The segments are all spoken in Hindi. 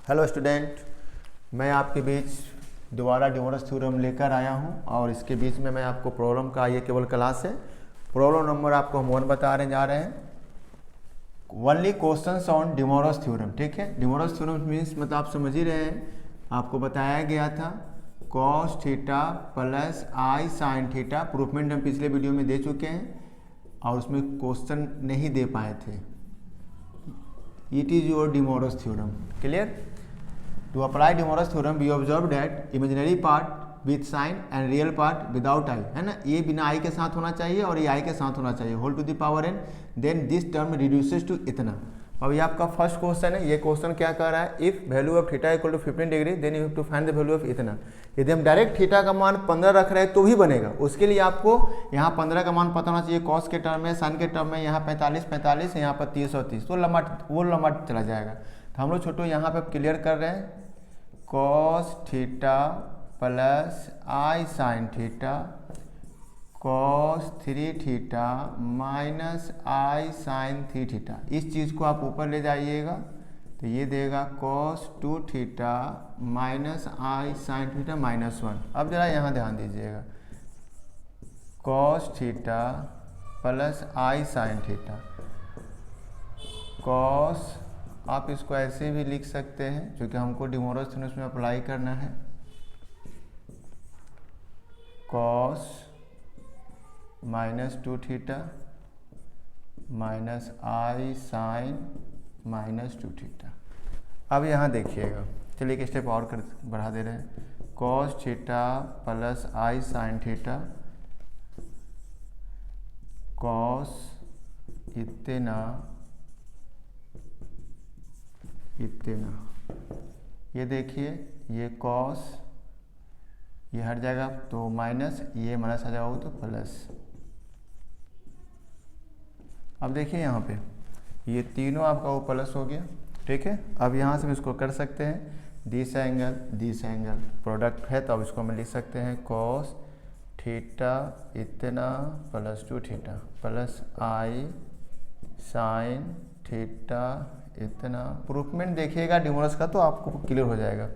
हेलो स्टूडेंट, मैं आपके बीच दोबारा डिमोरस थ्योरम लेकर आया हूं और इसके बीच में मैं आपको प्रॉब्लम का ये केवल क्लास है। प्रॉब्लम नंबर आपको हम 1 बताने जा रहे हैं। ओनली क्वेश्चंस ऑन डिमोरस थ्योरम, ठीक है। डिमोरस थ्योरम मीन्स मतलब आप समझ ही रहे हैं, आपको बताया गया था cos theta plus i sine theta. प्रूफमेंट हम पिछले वीडियो में दे चुके हैं और उसमें क्वेश्चन नहीं दे पाए थे। It is your De Moivre's theorem, clear. To apply De Morgan's theorem, we observe that imaginary part with sign and real part without i, है ना। ये बिना i के साथ होना चाहिए और ये i के साथ होना चाहिए, whole to the power n। Then this term reduces to इतना। अब ये आपका फर्स्ट क्वेश्चन है। ये क्वेश्चन क्या कह रहा है, if value of theta equal to 15 degree then you have to find the value of इतना। यदि हम डायरेक्ट थीटा का मान 15 रख रहे हैं तो भी बनेगा। उसके लिए आपको यहाँ 15 का मान पता होना चाहिए। कॉस के टर्म में, साइन के टर्म में यहाँ 45 यहाँ पर 30 और 30, तो वो लंबा चला जाएगा। तो हम लोग छोटो यहाँ पे क्लियर कर रहे हैं cos theta plus i sine theta cos 3 theta minus i sine 3 theta. इस चीज़ को आप ऊपर ले जाइएगा तो ये देगा cos 2 theta minus i sine theta minus 1। अब जरा यहाँ ध्यान दीजिएगा, cos theta plus i sine theta cos, आप इसको ऐसे भी लिख सकते हैं क्योंकि हमको डिमोरस थ्योरम में अप्लाई करना है। Cos minus 2 theta minus i sign minus 2 theta. अब यहाँ देखिएगा, चलिए एक स्टेप और बढ़ा दे रहे हैं। Cos theta plus i sine theta cos इतना, ये देखिए ये कॉस, ये हट जाएगा तो माइनस, ये माइनस आ जाएगा तो प्लस। अब देखिए यहाँ पे ये तीनों आपका वो प्लस हो गया, ठीक है। अब यहाँ से हम इसको कर सकते हैं दिस एंगल प्रोडक्ट है तो अब इसको हम लिख सकते हैं कॉस थीटा इतना plus 2 theta plus i sine theta इतना। प्रूफमेंट देखिएगा डिमोरस का तो आपको क्लियर हो जाएगा।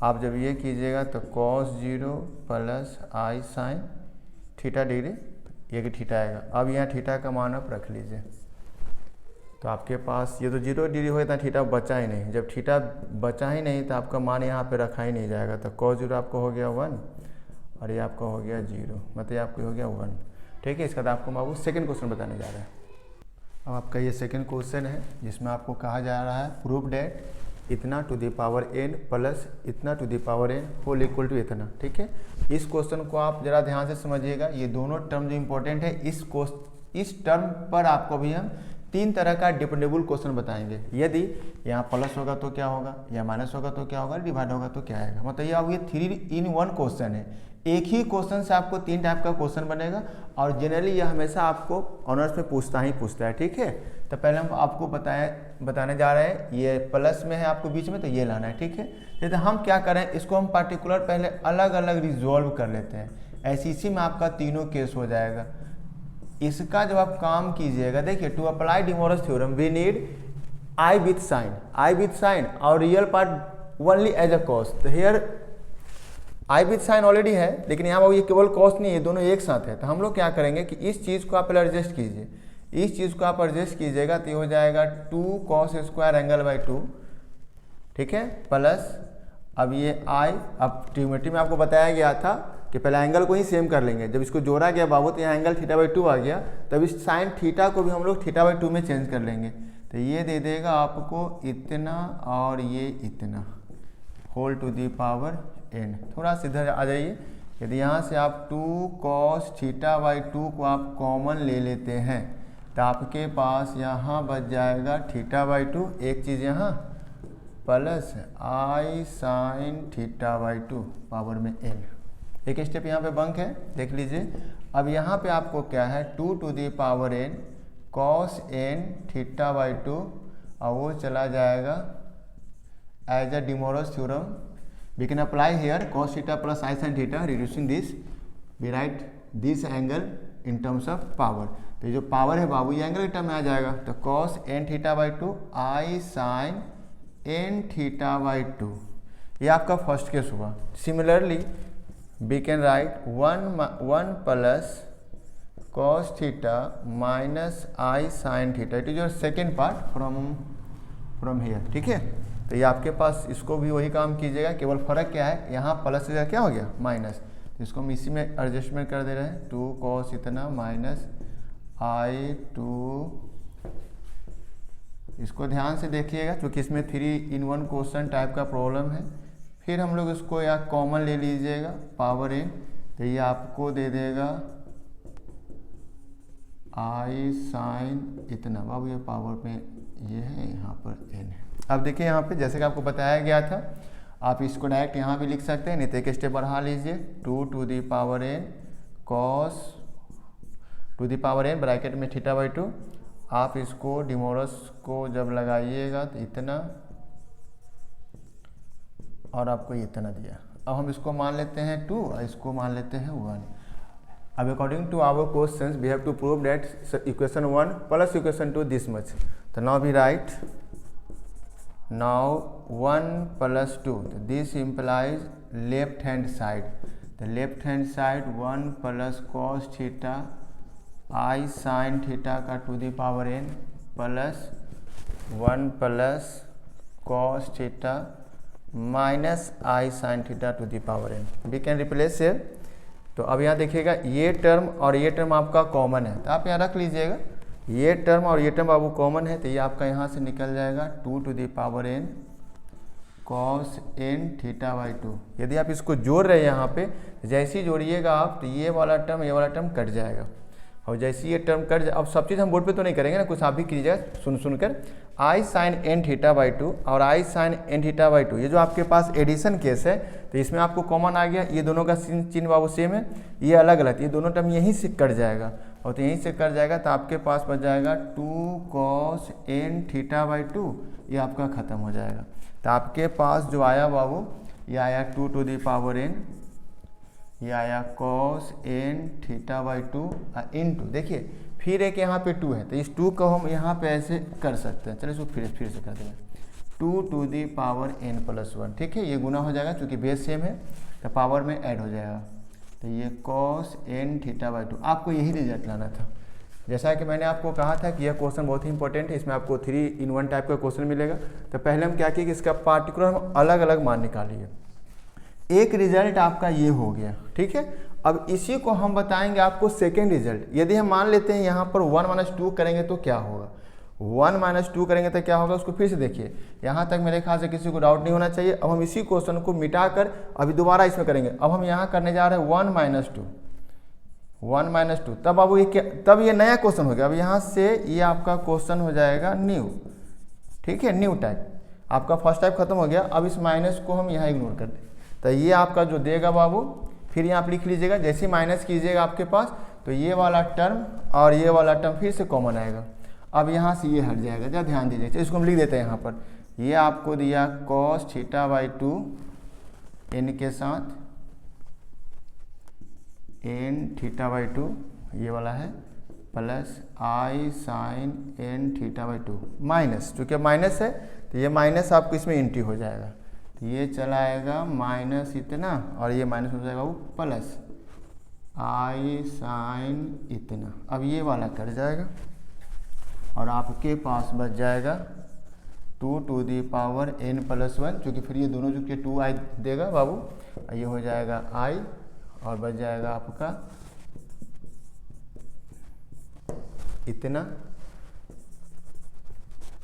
आप जब ये कीजिएगा तो cos 0 plus i sine theta degree, ये कि थीटा आएगा। अब यहाँ थीटा का मान आप रख लीजिए तो आपके पास ये तो 0 डिग्री हो गया, थीटा बचा ही नहीं। जब थीटा बचा ही नहीं तो आपका मान यहाँ पे रखा ही नहीं जाएगा। तो cos 0 आपको हो गया 1 और ये आपका हो गया 0, मतलब आपको हो गया 1, ठीक है। इसका बाद आपको बाबू सेकेंड क्वेश्चन बताने जा रहे हैं। अब आपका ये सेकंड क्वेश्चन है जिसमें आपको कहा जा रहा है प्रूफ डेट इतना to the power n plus इतना to the power n whole equal to इतना, ठीक है। इस क्वेश्चन को आप जरा ध्यान से समझिएगा। ये दोनों टर्म जो इंपॉर्टेंट है, इस टर्म पर आपको भी हम 3 तरह का डिपेंडेबल क्वेश्चन बताएंगे। यदि यहाँ प्लस होगा तो क्या होगा, या माइनस होगा तो क्या होगा, डिवाइड होगा तो क्या आएगा। मतलब ये अब ये 3 in 1 क्वेश्चन है। एक ही क्वेश्चन से आपको 3 टाइप का क्वेश्चन बनेगा और जनरली यह हमेशा आपको ऑनर्स में पूछता है, ठीक है। तो पहले हम आपको बताने जा रहे हैं, ये प्लस में है आपको बीच में तो ये लाना है, ठीक है। तो हम क्या करें, इसको हम पार्टिकुलर पहले अलग अलग रिजॉल्व कर लेते हैं। ऐसे इसी में आपका तीनों केस हो जाएगा। इसका जब आप काम कीजिएगा, देखिए to apply De Moivre's theorem we need i with sine और real part only as a cos. तो here i with sine already है, लेकिन यहाँ ये केवल कॉस नहीं है, दोनों एक साथ है। तो हम लोग क्या करेंगे कि इस चीज़ को आप पहले एडजस्ट कीजिए। इस चीज़ को आप एडजस्ट कीजिएगा तो ये हो जाएगा 2 cos स्क्वायर एंगल बाई 2, ठीक है, प्लस अब ये आई। अब ट्रिग्नोमेट्री में आपको बताया गया था कि पहले एंगल को ही सेम कर लेंगे। जब इसको जोड़ा गया बाबू तो यहाँ एंगल थीटा बाई 2 आ गया, तब इस साइन थीटा को भी हम लोग थीटा बाई 2 में चेंज कर लेंगे। तो ये दे देगा आपको इतना और ये इतना whole to the power n। थोड़ा सीधा आ जाइए। यदि यहाँ से आप 2 cos थीटा बाई 2 को आप कॉमन ले लेते हैं तो आपके पास यहाँ बच जाएगा थीटा बाई 2, एक चीज़ यहाँ plus i sine theta by 2 power में n। एक स्टेप यहाँ पे बंक है, देख लीजिए। अब यहाँ पे आपको क्या है 2 to the power n cos n theta by 2 और वो चला जाएगा as a De Moivre's theorem. We can apply here cos theta plus I sin theta, reducing this we write this angle in terms of power। तो ये जो पावर है बाबू ये एंगल के टर्म में आ जाएगा। तो cos n theta by 2 I sin n theta by 2, ये आपका फर्स्ट केस हुआ। Similarly we can write 1 plus cos theta minus i sine theta, it is your second part from here, ठीक है। तो ये आपके पास इसको भी वही काम कीजिएगा, केवल फर्क क्या है, यहाँ प्लस से क्या हो गया माइनस, तो इसको हम इसी में एडजस्टमेंट कर दे रहे हैं, 2 cos इतना माइनस आई 2, इसको ध्यान से देखिएगा क्योंकि इसमें 3 in 1 क्वेश्चन टाइप का प्रॉब्लम है। फिर हम लोग इसको या कॉमन ले लीजिएगा पावर n, तो ये आपको दे देगा आई साइन इतना, बाबू ये पावर में ये है, यहाँ पर n है। अब देखिए यहाँ पे जैसे कि आपको बताया गया था, आप इसको डायरेक्ट यहाँ भी लिख सकते हैं, नहीं तो एक स्टेप बढ़ा लीजिए, 2 to the power n cos to the power n bracket में थीटा बाई 2, आप इसको डिमोरस को जब लगाइएगा तो इतना, और आपको इतना दिया। अब हम इसको मान लेते हैं 2 और इसको मान लेते हैं 1। अब according to our questions we have to prove that equation 1 plus equation 2 this much, तो now we write now 1 plus 2, this implies left hand side, the left hand side 1 plus cos theta i sine theta का to the power n plus 1 plus cos theta minus i sine theta to the power n, we can replace here. तो अब यहाँ देखिएगा ये टर्म और ये टर्म आपका कॉमन है, तो आप यहाँ रख लीजिएगा, ये टर्म और ये टर्म आपको कॉमन है, तो ये आपका यहाँ से निकल जाएगा 2 to the power n cos n theta by 2। यदि आप इसको जोड़ रहे हैं यहाँ पे, जैसे ही जोड़िएगा आप, तो ये वाला टर्म कट जाएगा, और जैसे ये टर्म कट जाए, अब सब चीज़ हम बोर्ड पे तो नहीं करेंगे ना, कुछ आप भी कीजिएगा सुनकर, आई साइन एन थीटा बाई 2 और आई साइन एन थीटा बाई 2, ये जो आपके पास एडिशन केस है, तो इसमें आपको कॉमन आ गया, ये दोनों का चिन्ह बाबू सेम है, ये अलग अलग, ये दोनों टर्म यहीं से कट जाएगा, और तो यहीं से कट जाएगा, तो आपके पास बच जाएगा 2 cos n थीटा बाई 2, ये आपका ख़त्म हो जाएगा। तो आपके पास जो आया बाबू, ये आया 2 to the power n, ये आया cos n theta by 2 into, देखिए फिर एक यहाँ पे 2 है, तो इस 2 को हम यहाँ पे ऐसे कर सकते हैं, चलिए इसको फिर से कर देंगे, 2 to the power n plus 1, ठीक है, ये गुना हो जाएगा क्योंकि बेस सेम है, तो पावर में ऐड हो जाएगा, तो ये cos n थीटा बाई 2, आपको यही रिजल्ट लाना था। जैसा कि मैंने आपको कहा था कि यह क्वेश्चन बहुत ही इंपॉर्टेंट है, इसमें आपको 3 in 1 टाइप का क्वेश्चन मिलेगा। तो पहले हम क्या किए कि इसका पार्टिकुलर हम अलग अलग मान निकालिए, एक रिजल्ट आपका ये हो गया, ठीक है। अब इसी को हम बताएंगे आपको सेकेंड रिजल्ट। यदि हम मान लेते हैं यहाँ पर 1 - 2 करेंगे तो क्या होगा, 1 - 2 करेंगे तो क्या होगा, उसको फिर से देखिए, यहाँ तक मेरे ख्याल से किसी को डाउट नहीं होना चाहिए। अब हम इसी क्वेश्चन को मिटाकर अभी दोबारा इसमें करेंगे। अब हम यहाँ करने जा रहे हैं 1 - 2, तब अब ये क्या, तब ये नया क्वेश्चन हो गया। अब यहाँ से ये आपका क्वेश्चन हो जाएगा न्यू, ठीक है, न्यू टाइप, आपका फर्स्ट टाइप खत्म हो गया। अब इस माइनस को हम यहाँ इग्नोर कर दें, तो ये आपका जो देगा बाबू, फिर यहाँ आप लिख लीजिएगा, जैसे माइनस कीजिएगा आपके पास, तो ये वाला टर्म और ये वाला टर्म फिर से कॉमन आएगा। अब यहाँ से ये हट जाएगा, जरा ध्यान दीजिए, इसको हम लिख देते हैं यहाँ पर, ये आपको दिया cos थीटा बाई 2 n के साथ n थीटा बाई 2, ये वाला है, plus i sine n theta by 2 minus, चूँकि माइनस है तो ये माइनस आपको इसमें इंटी हो जाएगा, तो ये चला आएगा माइनस इतना, और ये माइनस हो जाएगा वो प्लस आई साइन इतना। अब ये वाला कट जाएगा और आपके पास बच जाएगा 2 to the power n plus 1, चूँकि फिर ये दोनों जो के 2 आई देगा बाबू, ये हो जाएगा आई, और बच जाएगा आपका इतना।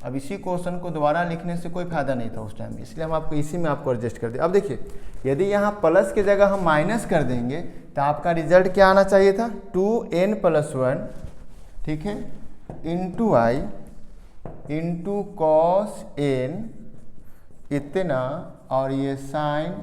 अब इसी क्वेश्चन को दोबारा लिखने से कोई फायदा नहीं था उस टाइम, इसलिए हम आपको इसी में आपको एडजस्ट कर दिए। अब देखिए, यदि यहाँ प्लस की जगह हम माइनस कर देंगे तो आपका रिजल्ट क्या आना चाहिए था, 2n प्लस 1, ठीक है, इंटू आई इंटू कॉस n इतना, और ये साइन।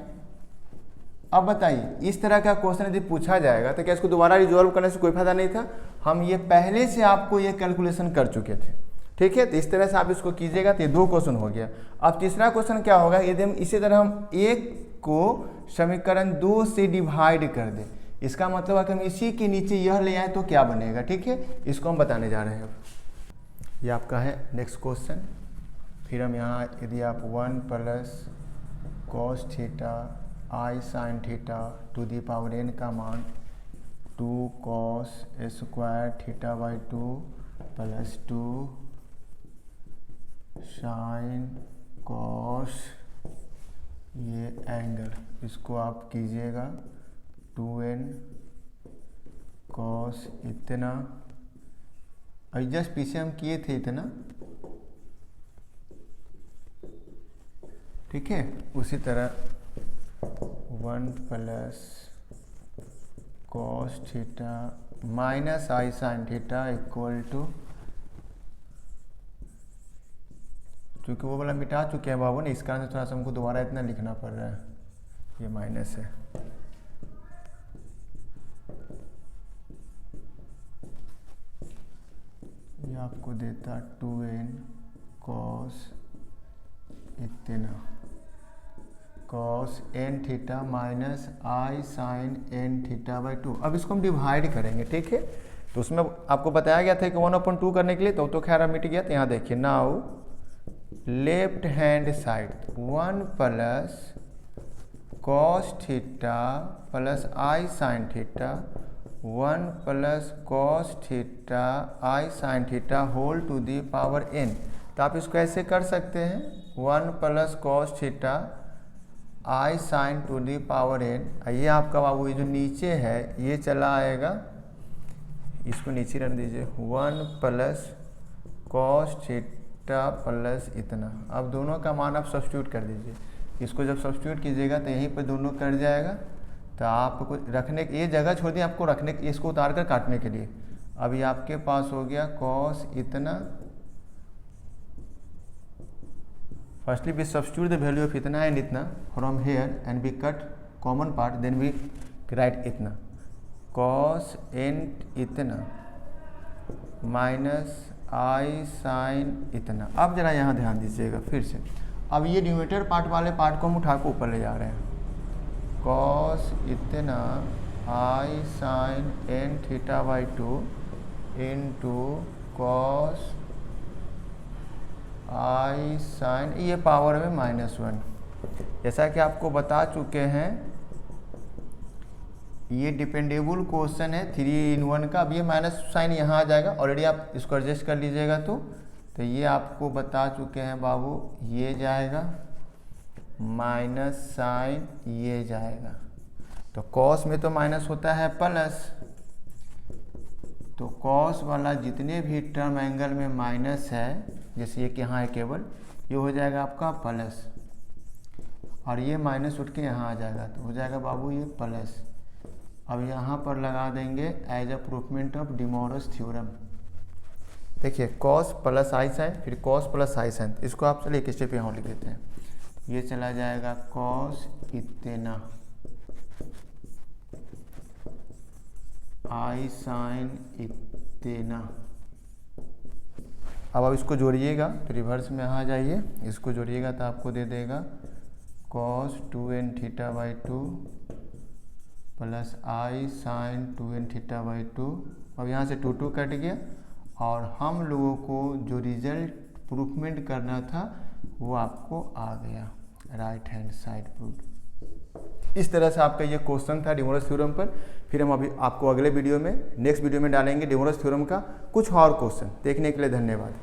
अब बताइए, इस तरह का क्वेश्चन यदि पूछा जाएगा तो क्या इसको दोबारा रिजॉल्व करने से कोई फायदा नहीं था, हम ये पहले से आपको ये कैलकुलेशन कर चुके थे, ठीक है। तो इस तरह से आप इसको कीजिएगा, तो ये 2 क्वेश्चन हो गया। अब तीसरा क्वेश्चन क्या होगा, यदि हम इसी तरह हम एक को समीकरण 2 से डिवाइड कर दें, इसका मतलब है कि हम इसी के नीचे यह ले आए तो क्या बनेगा, ठीक है, इसको हम बताने जा रहे हैं। अब ये आपका है नेक्स्ट क्वेश्चन, फिर हम यहाँ यदि आप 1 plus cos theta i sine theta to the power n का मान 2 cos square theta by 2 plus 2 sine cos ये एंगल, इसको आप कीजिएगा 2n कॉस इतना, और जस्ट पीछे हम किए थे इतना, ठीक है। उसी तरह 1 plus cos theta minus i sine theta equal to, क्योंकि वो वाला मिटा चुके हैं बाबू ने, इस कारण से थोड़ा सा हमको दोबारा इतना लिखना पड़ रहा है, ये माइनस है। ये आपको देता 2n कॉस इतना cos n theta minus i sine n theta by 2। अब इसको हम डिवाइड करेंगे, ठीक है। तो उसमें आपको बताया गया था कि 1/2 करने के लिए, तो खैर मिट गया। तो यहाँ देखिए, now left hand side 1 plus cos theta plus i sine theta 1 plus cos theta i sine theta whole to the power n। तो आप इसको ऐसे कर सकते हैं, 1 plus cos theta i sine to the power n। ये आपका बाबू ये जो नीचे है ये चला आएगा, इसको नीचे रख दीजिए, 1 प्लस कॉस थीटा प्लस इतना। अब दोनों का मान आप सब्स्टिट्यूट कर दीजिए, इसको जब सब्स्टिट्यूट कीजिएगा तो यहीं पर दोनों कट जाएगा। तो आपको रखने ये जगह छोड़ दी आपको रखने, इसको उतार कर काटने के लिए। अभी आपके पास हो गया कॉस इतना, firstly we substitute the value of इतना एंड इतना from here and we cut common part, then we write इतना कॉस n इतना माइनस आई साइन इतना। अब जरा यहाँ ध्यान दीजिएगा फिर से, अब ये न्यूमरेटर पार्ट वाले पार्ट को हम उठा के ऊपर ले जा रहे हैं, कॉस इतना i sine n theta by 2 into cos i sine, ये पावर में -1। जैसा कि आपको बता चुके हैं, ये डिपेंडेबल क्वेश्चन है 3 in 1 का। अब ये माइनस साइन यहाँ आ जाएगा, ऑलरेडी आप इसको एडजस्ट कर लीजिएगा। तो ये आपको बता चुके हैं बाबू, ये जाएगा माइनस साइन, ये जाएगा। तो कॉस में तो माइनस होता है प्लस, तो कॉस वाला जितने भी टर्म एंगल में माइनस है, जैसे ये कि यहाँ है केवल, ये हो जाएगा आपका प्लस, और ये माइनस उठ के यहाँ आ जाएगा, तो हो जाएगा बाबू ये प्लस। अब यहाँ पर लगा देंगे as a proofment of De Moivre's theorem. देखिए कॉस प्लस आई साइन, फिर कॉस प्लस आई साइन, इसको आप चलिए एक स्टेप यहाँ लिख देते हैं। ये चला जाएगा कॉस इतना आई साइन इतना। अब आप इसको जोड़िएगा, तो रिवर्स में आ जाइए, इसको जोड़िएगा तो आपको दे देगा cos 2n theta by 2 plus i sine 2n theta by 2। अब यहाँ से 2 कट गया, और हम लोगों को जो रिजल्ट प्रूफमेंट करना था वो आपको आ गया, राइट हैंड साइड प्रूफ। इस तरह से आपका ये क्वेश्चन था डे मोरस थ्योरम पर। फिर हम अभी आपको अगले वीडियो में, नेक्स्ट वीडियो में डालेंगे डे मोरस थ्योरम का कुछ और क्वेश्चन। देखने के लिए धन्यवाद।